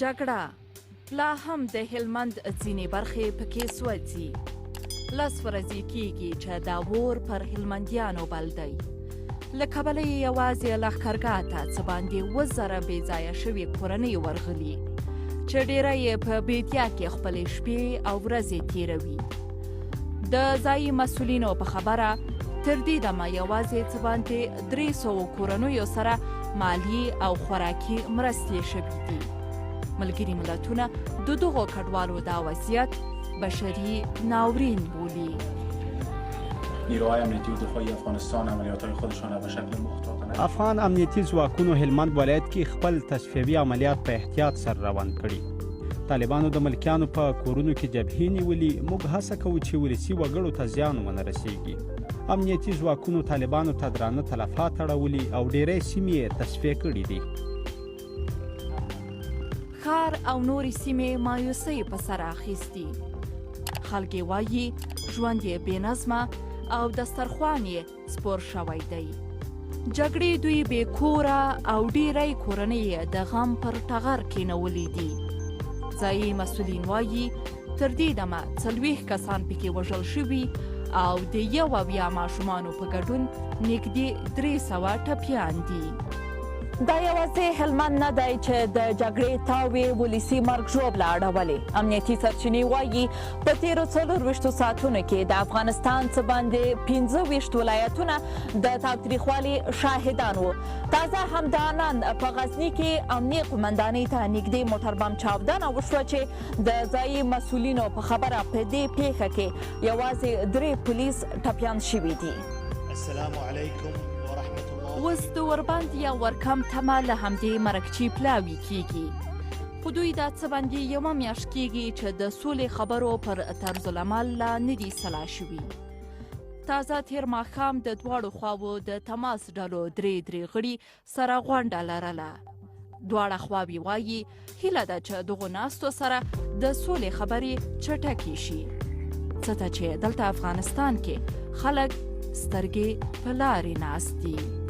جګړه لا هم د هلمند ځینې برخې پکې سوځي. 10 ورځې کېږي چې دا اور پر هلمندیانو بل دی. له کبله یې یوازې لښکرګاه ته څه باندې 10,000 بې ځایه شوې کورنۍ ورغلي چې ډېره یې په بیدیا کې خپلې شپې او ورځې تېروي. د ځایي مسؤلینو په خبره تر دې دمه یوازې څه باندې 300 کورنیو سره مالی او خوراکي مرستې شوي دي. ملګري ملتونه د دغو کډوالو دا وضعیت بشري ناورین بولي. نیروهای امنیتی و دفاعی افغانستان عملیات‌های خودشان را به شکل محتاطانه افغان امنیتي ځواکونو هلمند ولایت کې خپل تصفیوي عملیات په احتیاط سره روان کړي. طالبانو د ملکیانو په کورونو کې جبهې نیولي. موږ هڅه کوو چې ولسي وګړو ته زیان ونه رسیږي. امنیتي ځواکونو طالبانو ته درانه تلفات اړولي او ډېری سیمې یې تصفیه کړي دي. ښار او نورې سیمې مایوسۍ په سر اخیستي. خلک یې وایي ژوند یې بېنظمه او دسترخوان یې سپور شوی دی. جګړې دوی بې کوره او ډېری کورنۍ د غم پر ټغر کېنولي دي. ځایي مسؤلین وایي تر دې دمه 40 کسان پکې وژل شوي او د 1 ماشومانو په ګډون نږدې 300 ټپیان دي. دا یوازې هلمند نه دی چې د جګړې تاوې ولسي مرګ ژوبله اړولې. امنیتي سرچینې وایي په تېرو 24 ساعتونو کې د افغانستان څه باندې 25 ولایتونه د تاوتریخوالي شاهدان وو. تازه همدا نن په غزني کې امنیه قومندانۍ ته نږدې موټر بم چاودنه وشوه چې د ځایي مسؤلینو په خبره په دې پیښه کې یوازې 3 پولیس ټپیان شوي دي. السلام علیکم ورحمة الله. اوس د ورباندې یا ورکم تمه له همدې مرکچي پلاوي کېږي. خو دوی دا څه باندې 1 میاشت کېږي چې د سولې خبرو پر طرز العمل لا نه دي سلا شوي. تازه تېر ماښام د دواړو خواوو د تماس ډلو 3 غړي سره غونډه لرله. دواړه خواوې وایي هیله ده چې دغو ناستو سره د سولې خبرې چټکې شي. څه ته چې دلته افغانستان کې خلک سترګې په لارې ناست دي.